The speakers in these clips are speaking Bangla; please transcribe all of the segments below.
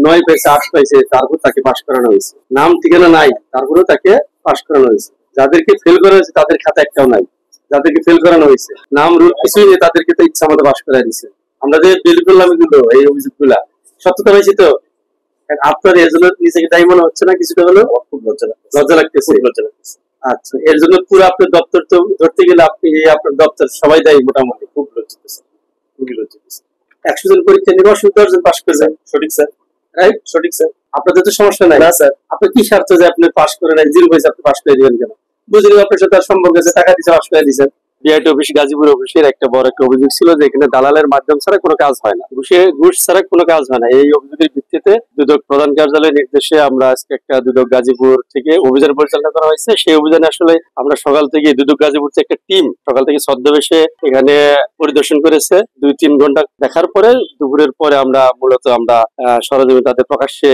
9 পেয়েছে, 8 পেয়েছে, তারপর তাকে পাশ করানো হয়েছে। নাম ঠিকানা নাই, তারপরেও তাকে পাশ করানো হয়েছে। যাদেরকে ফেল করা হয়েছে তাদের খাতা একটাও নাই, যাদেরকে ফেল করানো হয়েছে নাম রুল কিছুই নেই, তাদেরকে তো ইচ্ছা মতো পাশ করাই দিচ্ছে। আমরা যে বিল করলাম এগুলো, এই অভিযোগগুলা সত্যতা হয়েছে তো? আপনার এর জন্য নিজেকে দায়ী মনে হচ্ছে না কিছুটা হলেও? খুব লজ্জা লাগতেছে। আচ্ছা, এর জন্য পুরো আপনার দপ্তর তো ধরতে গেলে আপনি আপনার দপ্তর সবাই দায়ী মোটামুটি। খুব লজ্জিত স্যার, খুবই লজ্জিত স্যার। 100 জন পরীক্ষা নিয়ে 10 জন পাশ করে যায়। সঠিক স্যার, রাইট, সঠিক স্যার। আপনাদের তো সমস্যা নাই না স্যার? আপনার কি স্বার্থ যে আপনি পাশ করে নাই, 0 হয়েছে আপনি পাশ করে দিবেন কেন? বুঝলি আপনার সাথে আর সম্পর্ক আছে, টাকা দিচ্ছে পাশ করে দিচ্ছেন। বিআইটি অফিস, গাজীপুর অফিসের একটা বড় একটা অভিযোগ ছিল যে এখানে দালালের মাধ্যম ছাড়া কোনো কাজ হয় না, ঘুষ ছাড়া কোনো কাজ হয় না। এই অভিযোগের ভিত্তিতে দুদক প্রধান কার্যালয়ের নির্দেশে আমরা আজকে একটা দুদক গাজীপুর থেকে অভিযান পরিচালনা করা হয়েছে। সেই অভিযানে আসলে আমরা সকাল থেকে দুদক গাজীপুর থেকে একটা টিম সকাল থেকে ছদ্মবেশে এখানে পরিদর্শন করেছে। 2-3 ঘন্টা দেখার পরে দুপুরের পরে আমরা মূলত সরজমিনে তাদের প্রকাশ্যে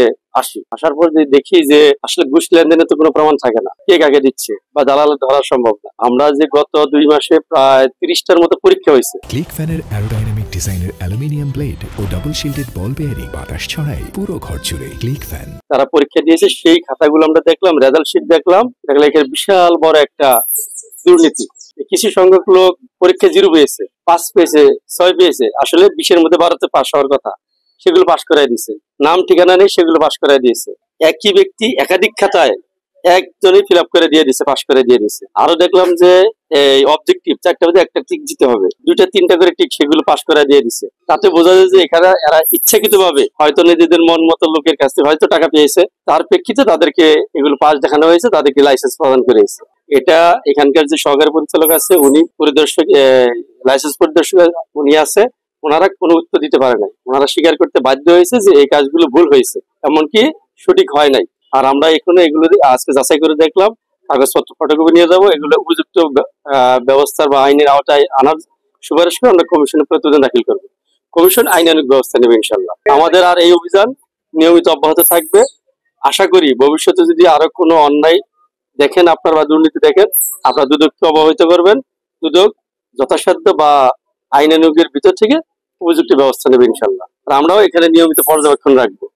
আসার পর যে দেখি যে আসলে ঘুষ লেনদেনের তো কোনো প্রমাণ থাকে না, কে কাকে দিচ্ছে বা দালাল ধরা সম্ভব না। আমরা যে গত 2 মাসে প্রায় 30টার মতো পরীক্ষা হয়েছে। ক্লিক ফ্যানের অ্যারোডাইনামিক ডিজাইনের aluminium blade O double shielded বল বেয়ারিং বাতাস ছড়ায় পুরো ঘর জুড়ে। ক্লিক ফ্যান তারা পরীক্ষা দিয়েছে, সেই খাতাগুলো আমরা দেখলাম, রেজাল্ট শিট দেখলে এখানে বিশাল বড় একটা দুর্নীতি। কিছু সংখ্যক লোক পরীক্ষা 0 পেয়েছে, 5 পেয়েছে, 6 পেয়েছে, আসলে 20-এর মধ্যে 12তে পাশ হওয়ার কথা, সেগুলো পাশ করাই দিয়েছে। নাম ঠিকানা নেই, সেগুলো পাশ করাই দিয়েছে। একই ব্যক্তি একাধিক খাতায় একজনই ফিল আপ করে দিয়ে দিচ্ছে, পাশ করে দিয়ে দিচ্ছে। আরো দেখলাম যে এই অবজেক্টিভ 4টা মধ্যে একটা টিক দিতে হবে, 2-3টা করে টিক, সেগুলো পাশ করে দিয়ে দিচ্ছে। তাতে বোঝা যায় যে এখানে এরা ইচ্ছাকৃত ভাবে হয়তো নিজেদের মন মতো লোকের কাছ থেকে হয়তো টাকা পেয়েছে, তার প্রেক্ষিতে তাদেরকে এগুলো পাশ দেখানো হয়েছে, তাদেরকে লাইসেন্স প্রদান করেছে। এটা এখানকার যে সহকারী পরিচালক আছে, উনি পরিদর্শক, লাইসেন্স পরিদর্শক উনি আছে, ওনারা কোনো উত্তর দিতে পারে নাই। ওনারা স্বীকার করতে বাধ্য হয়েছে যে এই কাজগুলো ভুল হয়েছে, এমনকি সঠিক হয় নাই। আর আমরা এখানে এগুলো আজকে যাচাই করে দেখলাম, কাগজপত্র ফটোকপি নিয়ে যাবো, এগুলো উপযুক্ত ব্যবস্থার বা আইনের আওতায় আনার সুপারিশ করে আমরা কমিশনের প্রতিবেদন দাখিল করবো। কমিশন আইনানুগ ব্যবস্থা নেবে ইনশাল্লাহ। আমাদের আর এই অভিযান নিয়মিত অব্যাহত থাকবে। আশা করি ভবিষ্যতে যদি আরো কোনো অন্যায় দেখেন আপনার বা দুর্নীতি দেখেন, আপনারা দুদককে অবহিত করবেন। দুদক যথাসাধ্য বা আইনানুগের ভিতর থেকে উপযুক্ত ব্যবস্থা নেবে ইনশাল্লাহ। আর আমরাও এখানে নিয়মিত পর্যবেক্ষণ রাখবো।